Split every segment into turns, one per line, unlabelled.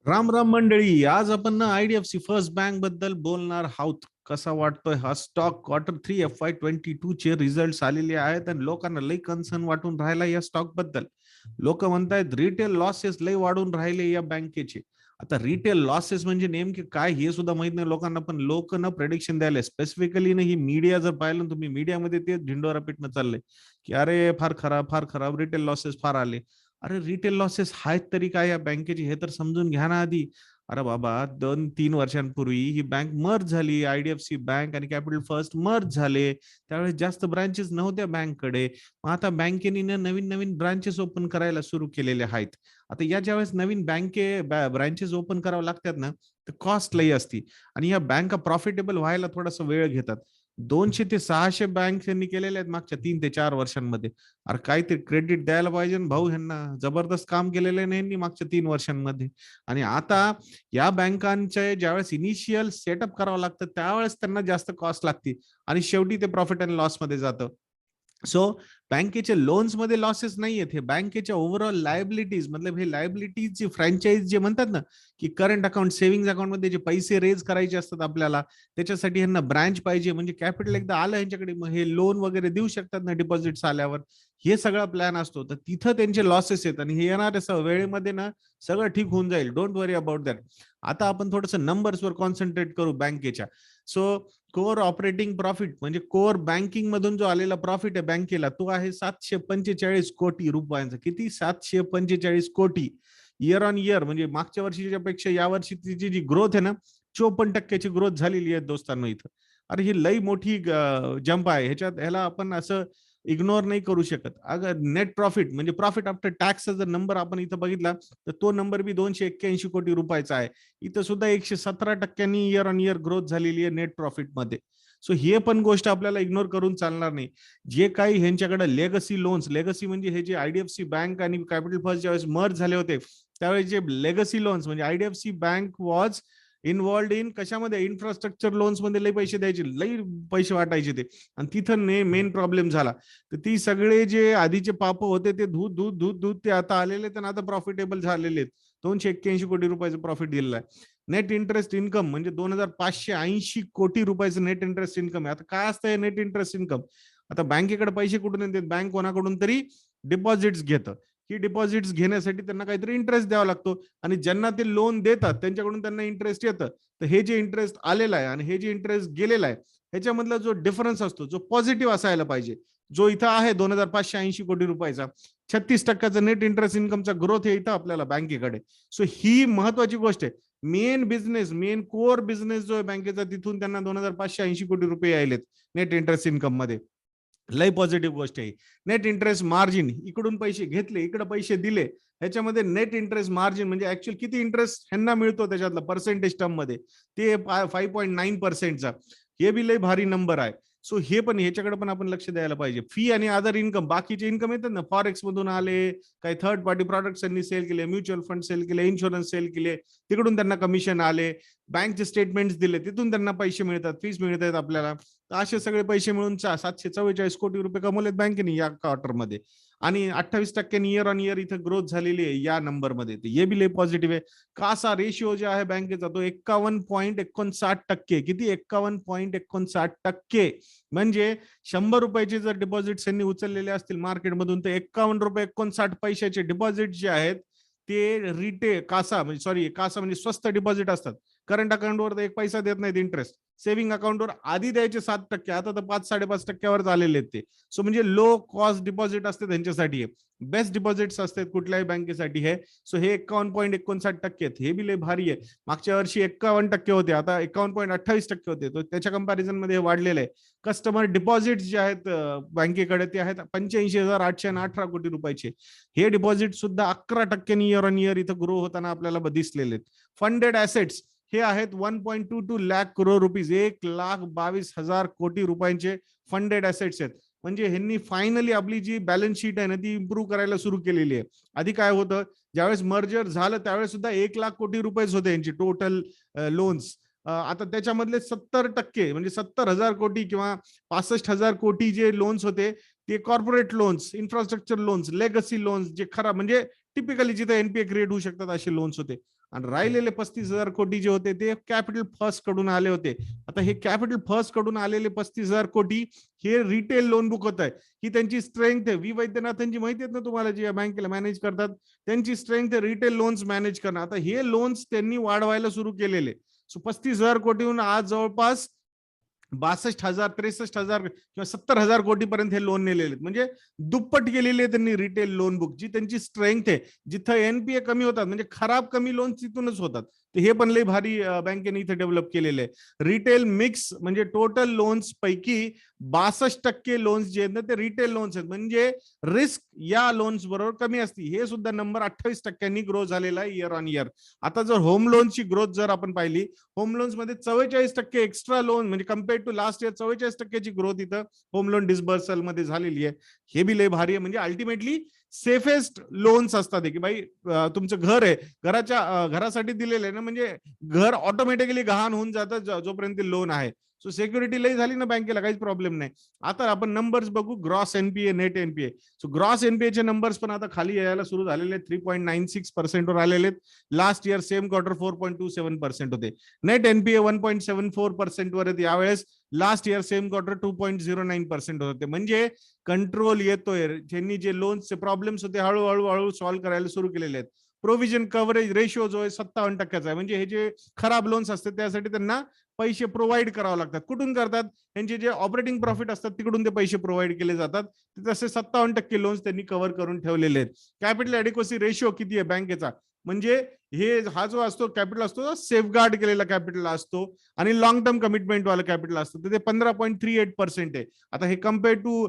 राम राम मंडळी. आज आपण ना आयडीएफसी फर्स्ट बँक बद्दल बोलणार आहोत. कसा वाटतोय हा स्टॉक? Q3 FY22 चे रिझल्ट आलेले आहेत आणि लोकांना लई कन्सर्न वाटून राहिला या स्टॉक बद्दल. लोक म्हणतायत रिटेल लॉसेस लई वाढून राहिले या बँकेचे. आता रिटेल लॉसेस म्हणजे नेमके काय हे सुद्धा माहित नाही लोकांना, पण लोक ना प्रेडिक्शन द्यायला स्पेसिफिकली ना ही मीडिया जर पाहिलं तुम्ही, मीडियामध्ये ते ढिंडोरा पिटणं चाललंय की अरे फार खराब रिटेल लॉसेस फार आले. अरे रिटेल लॉसेस आहेत तरी काय या बँकेची हे तर समजून घ्या ना आधी. अरे बाबा, 2-3 वर्षांपूर्वी ही बँक मर्ज झाली. आयडीएफसी बँक आणि कॅपिटल फर्स्ट मर्ज झाले. त्यावेळेस जास्त ब्रांचेस नव्हत्या बँककडे. मग आता बँकेने नवीन नवीन ब्रांचेस ओपन करायला सुरू केलेले आहेत. आता या ज्यावेळेस नवीन ब्रांचेस ओपन करावं लागतात ना, तर कॉस्ट लई असती आणि या बँका प्रॉफिटेबल व्हायला थोडासा वेळ घेतात. 200 ते 600 बँक यांनी केलेल्या आहेत मागच्या 3 ते 4 वर्षांमध्ये. अरे काहीतरी क्रेडिट द्यायला पाहिजे ना भाऊ ह्यांना. जबरदस्त काम केलेलं नाही यांनी मागच्या 3 वर्षांमध्ये. आणि आता या बँकांचे ज्यावेळेस इनिशियल सेटअप करावं लागतं त्यावेळेस त्यांना जास्त कॉस्ट लागते आणि शेवटी ते प्रॉफिट अँड लॉस मध्ये जातं. सो बँकेच्या लोन्स मध्ये लॉसेस नाही आहेत. हे बँकेच्या ओव्हरऑल लायबिलिटीज, मतलब हे लायबिलिटीजची फ्रँचाईज जे म्हणतात ना, की करंट अकाउंट सेव्हिंग अकाउंट मध्ये जे पैसे रेज करायचे असतात आपल्याला, त्याच्यासाठी ह्यांना ब्रांच पाहिजे. म्हणजे कॅपिटल एकदा आलं यांच्याकडे, मग हे लोन वगैरे देऊ शकतात ना डिपॉझिट्स आल्यावर. हे सगळा प्लॅन असतो. तर तिथं त्यांचे लॉसेस आहेत आणि हे येणार वेळेमध्ये ना सगळं ठीक होऊन जाईल. Don't worry about that. आता आपण थोडंसं नंबर्सवर कॉन्सन्ट्रेट करू बँकेच्या. सो कोर ऑपरेटिंग प्रॉफिट म्हणजे कोर बँकिंग मधून जो आलेला प्रॉफिट आहे बँकेला, तो आहे 745 कोटी रुपयांचा. किती? 745 कोटी. इयर ऑन इयर म्हणजे मागच्या वर्षीच्या पेक्षा या वर्षी तिची जी ग्रोथ आहे ना, 54% ग्रोथ झालेली आहे दोस्तांनो इथं. अरे ही लई मोठी जंप आहे. ह्याला आपण असं इग्नोर नाही करू शकत. अगर नेट प्रॉफिट म्हणजे प्रॉफिट आफ्टर टॅक्सचा जर नंबर आपण इथं बघितला, तर तो नंबर बी 281 कोटी रुपयाचा आहे. इथं सुद्धा 117% इयर ऑन इयर ग्रोथ झालेली आहे नेट प्रॉफिटमध्ये. सो हे पण गोष्ट आपल्याला इग्नोर करून चालणार नाही. जे काही ह्यांच्याकडे लेगसी लोन्स, लेगसी म्हणजे हे जे आयडीएफसी बँक आणि कॅपिटल फर्स्ट ज्यावेळेस मर्ज झाले होते, त्यावेळेस जे लेगसी लोन्स म्हणजे IDFC bank was involved in कशामध्ये, इन्फ्रास्ट्रक्चर लोन्स मध्ये लई पैसे द्यायचे, लई पैसे वाटायचे ते. आणि तिथं मेन प्रॉब्लेम झाला. तर ती सगळे जे आधीचे पाप होते ते धूत धूत धूत धूत ते आता आलेले आहेत आणि आता प्रॉफिटेबल झालेले आहेत. 281 कोटी रुपयाचं प्रॉफिट दिलेलं आहे. नेट इंटरेस्ट इन्कम म्हणजे 2580 कोटी रुपयाचं नेट इंटरेस्ट इन्कम आहे. आता काय असतं हे नेट इंटरेस्ट इन्कम? आता बँकेकडे पैसे कुठून येतात? बँक कोणाकडून तरी डिपॉझिट्स घेतं. ही डिपॉझिट्स घेण्यासाठी त्यांना काहीतरी इंटरेस्ट द्यावा लागतो आणि ज्यांना ते लोन देतात त्यांच्याकडून त्यांना इंटरेस्ट येतं. तर हे जे इंटरेस्ट आलेला आहे आणि हे जे इंटरेस्ट गेलेला आहे, ह्याच्यामधला जो डिफरन्स असतो, जो पॉझिटिव्ह असायला पाहिजे, जो इथं आहे 2580 कोटी रुपयाचा, 36% नेट इंटरेस्ट इन्कमचा ग्रोथ आहे इथं आपल्याला बँकेकडे. सो ही महत्वाची गोष्ट आहे. Main business, main core business जो आहे बँकेचा, तिथून त्यांना 2580 कोटी रुपये यायलेत नेट इंटरेस्ट इन्कम मध्ये. लय पॉझिटिव्ह गोष्ट आहे. नेट इंटरेस्ट मार्जिन, इकडून पैसे घेतले इकडे पैसे दिले, ह्याच्यामध्ये नेट इंटरेस्ट मार्जिन म्हणजे ऍक्च्युअल किती इंटरेस्ट ह्यांना मिळतो त्याच्यातला पर्सेंटेज टर्म मध्ये, ते 5.9%चा. हे बी लय भारी नंबर आहे. सो हे पण ह्याच्याकडे पण आपण लक्ष द्यायला पाहिजे. फी आणि अदर इन्कम, बाकीचे इन्कम येतात ना, फॉरेक्स मधून आले, काही थर्ड पार्टी प्रॉडक्ट्स त्यांनी सेल केले, म्युच्युअल फंड सेल केले, इन्शुरन्स सेल केले, तिकडून त्यांना कमिशन आले, बँकचे स्टेटमेंट्स दिले, तिथून त्यांना पैसे मिळतात, फीस मिळतात आपल्याला. असे सगळे पैसे मिळून 744 कोटी रुपये कमवलेत बँकेने या क्वार्टरमध्ये. आणि 28% इयर ऑन इयर इथं ग्रोथ झालेली आहे या नंबरमध्ये. हे बी लय पॉझिटिव्ह आहे. कासा रेशिओ जे आहे बँकेचा तो 51.59%. किती? 51.59%. म्हणजे 100 रुपयाचे जर डिपॉझिट यांनी उचललेले असतील मार्केटमधून, तर 51 रुपये 59 पैशाचे डिपॉझिट जे आहेत ते कासा म्हणजे स्वस्त डिपॉझिट असतात. करंट अकाउंटवर तर 1 पैसा देत नाहीत इंटरेस्ट. सेव्हिंग अकाउंटवर आधी द्यायचे 7%, आता तर 5-5.5%वर आलेले आहेत ते. सो म्हणजे लो कॉस्ट डिपॉझिट असते त्यांच्यासाठी. बेस्ट डिपॉझिट्स असतात कुठल्याही बँकेसाठी हे. सो हे 51.59% आहेत. हे बी लय भारी आहे. मागच्या वर्षी 51% होते, आता 51.28% होते. तो त्याच्या कंपॅरिझन मध्ये हे वाढलेलं आहे. कस्टमर डिपॉझिट जे आहेत बँकेकडे ते आहेत 85,818 कोटी रुपयाचे. हे डिपॉझिट सुद्धा 11% इयर ऑन इयर इथं ग्रो होताना आपल्याला दिसलेले आहेत. फंडेड ऍसेट्स हे आहेत 1.22 लाख करोड रुपीज, 1,22,000 कोटी रुपयांचे फंडेड ऍसेट्स आहेत. म्हणजे ह्यांनी फायनली आपली जी बॅलन्स शीट आहे ना ती इम्प्रूव्ह करायला सुरू केलेली आहे. आधी काय होतं, ज्यावेळेस मर्जर झालं त्यावेळेस सुद्धा 1 लाख कोटी रुपये होते यांची टोटल लोन्स. आता त्याच्यामधले 70% म्हणजे 70,000 कोटी किंवा 65,000 कोटी जे लोन्स होते ते corporate loans, infrastructure loans, legacy loans, जे खरा म्हणजे टिपिकली जिथे एनपीए क्रिएट होऊ शकतात असे लोन्स होते. आणि राहिलेले 35,000 कोटी जे होते ते कॅपिटल फर्स्ट कडून आले होते. आता हे कॅपिटल फर्स्ट कडून आलेले 35,000 कोटी हे रिटेल लोन बुक होत आहे. ही त्यांची स्ट्रेंथ आहे. वैद्यनाथनची माहिती आहेत ना तुम्हाला, जे बँकेला मॅनेज करतात, त्यांची स्ट्रेंथ आहे रिटेल लोन्स मॅनेज करणं. आता हे लोन्स त्यांनी वाढवायला सुरू केलेले. सो 35,000 कोटीहून आज जवळपास 62,000, 63,000 किंवा 70,000 कोटीपर्यंत हे लोन नेलेले, म्हणजे दुप्पट केलेली आहे त्यांनी रिटेल लोन बुक. जी त्यांची स्ट्रेंथ आहे, जिथं एनपीए कमी होतात म्हणजे खराब कमी लोन तिथूनच होतात. तर हे पण लई भारी बँकेने इथे डेव्हलप केलेले आहे. रिटेल मिक्स म्हणजे टोटल लोन्स पैकी 62% लोन्स जे आहेत ना ते रिटेल लोन्स आहेत, म्हणजे रिस्क या लोन्स बरोबर कमी असते. हे सुद्धा नंबर 28% ग्रो झालेला आहे इयर ऑन इयर. आता जर होम लोनची ग्रोथ जर आपण पाहिली, होम लोन्स मध्ये 44% एक्स्ट्रा लोन म्हणजे कम्पेअर टू लास्ट इयर 44%ची ग्रोथ इथं होम लोन डिस्बर्सल मध्ये झालेली आहे. हे बी लय भारी आहे. म्हणजे अल्टिमेटली सेफेस्ट लोन्स असतात की भाई तुमचं घर आहे, घरासाठी दिलेलं आहे ना, म्हणजे घर ऑटोमॅटिकली गहाण होऊन जातं जोपर्यंत लोन आहे. सो सिक्युरिटी लई झाली ना बँकेला, काहीच प्रॉब्लेम नाही. आता आपण नंबर्स बघू, gross NPA, net NPA. So gross NPA चे नंबर्स पण आता खाली यायला सुरू झालेले आहेत. 3.96% वर आलेले आहेत. लास्ट इयर सेम क्वार्टर 4.27% होते. नेट एनपीए 1.74% वर आहेत यावेळेस. लास्ट इयर सेम क्वार्टर 2.09% होते. म्हणजे कंट्रोल येतोय. त्यांनी जे लोन्सचे प्रॉब्लेम्स होते हळूहळू सॉल्व्ह करायला सुरू केलेले आहेत. प्रोव्हिजन कव्हरेज रेशिओ जो आहे 57% आहे. म्हणजे हे जे खराब लोन्स असतात त्यासाठी त्यांना पैसे प्रोव्हाइड करावे लागतात. कुठून करतात? त्यांचे जे ऑपरेटिंग प्रॉफिट असतात तिकडून ते पैसे प्रोव्हाइड केले जातात. तसे 57% लोन्स त्यांनी कव्हर करून ठेवलेले आहेत. कॅपिटल ॲडिक्वसी रेशिओ किती आहे बँकेचा? म्हणजे हा जो असतो कॅपिटल असतो सेफगार्ड केलेला कॅपिटल असतो आणि लॉंग टर्म कमिटमेंट वाला कॅपिटल असतं, तर ते 15.38% आहे. आता हे कम्पेअर टू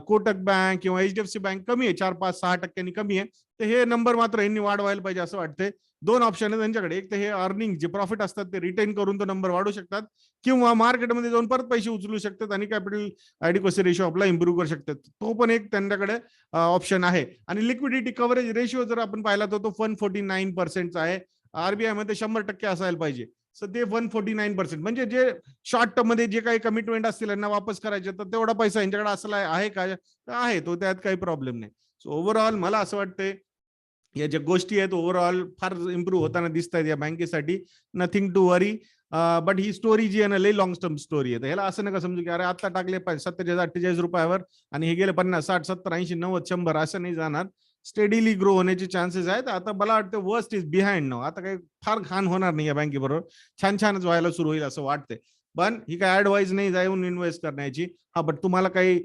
कोटक बँक किंवा एचडीएफसी बँक कमी आहे, 4-5-6% कमी आहे. तर हे नंबर मात्र यांनी वाढवायला पाहिजे असं वाटतंय. दोन ऑप्शन आहे त्यांच्याकडे. एक तर हे अर्निंग जे प्रॉफिट असतात ते रिटेन करून तो नंबर वाढवू शकतात, किंवा मार्केटमध्ये जाऊन परत पैसे उचलू शकतात आणि कॅपिटल ॲडिक्वसी रेशिओ आपला इम्प्रूव्ह करू शकतात. तो पण एक त्यांच्याकडे ऑप्शन आहे. आणि लिक्विडिटी कव्हरेज रेशिओ जर आपण पाहिला तर तो 149% आहे. आरबीआय मध्ये 100% असायला पाहिजे. सो ते 149%, म्हणजे जे शॉर्ट टर्म मध्ये जे काही कमिटमेंट असतील यांना वापस करायचे तर तेवढा पैसा यांच्याकडे असला आहे का? आहे, तो त्यात काही प्रॉब्लेम नाही. सो ओव्हरऑल मला असं वाटतंय या ज्या गोष्टी आहेत ओव्हरऑल फार इम्प्रूव्ह होताना दिसत आहेत या बँकेसाठी. Nothing to worry. बट ही स्टोरी जी आहे ना, लई लॉंग टर्म स्टोरी आहे. ह्याला असं नका समजू की अरे आता टाकले 47-48 रुपयावर आणि हे गेले 50, 60, 70, 80, 90, 100 असं नाही जाणार. स्टेडीली ग्रो होण्याचे चान्सेस आहेत. आता मला वाटतं वर्स्ट इज बिहाइंड नाव. आता काही फार घाण होणार नाही या बँकेबरोबर. छानच व्हायला सुरू होईल असं वाटतंय. पण ही काय ऍडवाइस नाही जाऊन इन्व्हेस्ट करण्याची. हा, बट तुम्हाला काही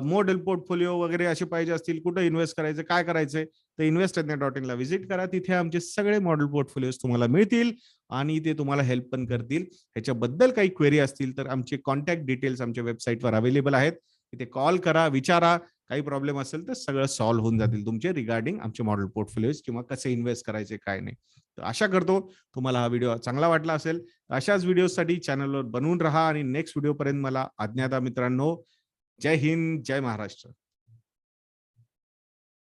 मॉडेल पोर्टफोलिओ वगैरे असे पाहिजे असतील, कुठे इन्व्हेस्ट करायचं, काय करायचंय, तर इन्व्हेस्ट.in ला व्हिजिट करा. तिथे आमचे सगळे मॉडेल पोर्टफोलिओज तुम्हाला मिळतील आणि ते तुम्हाला हेल्प पण करतील. ह्याच्याबद्दल काही क्वेरी असतील तर आमचे कॉन्टॅक्ट डिटेल्स आमच्या वेबसाईटवर अवेलेबल आहेत. तिथे कॉल करा, विचारा. काही प्रॉब्लेम असेल तर सगळं सॉल्व्ह होऊन जातील तुमचे रिगार्डिंग आमचे मॉडेल पोर्टफोलिओज किंवा कसे इन्व्हेस्ट करायचे काय नाही. तर आशा करतो तुम्हाला हा व्हिडिओ चांगला वाटला असेल. अशाच व्हिडिओसाठी चॅनलवर बनवून राहा आणि नेक्स्ट व्हिडिओ पर्यंत मला आज्ञा द्या मित्रांनो. जय हिंद, जय महाराष्ट्र.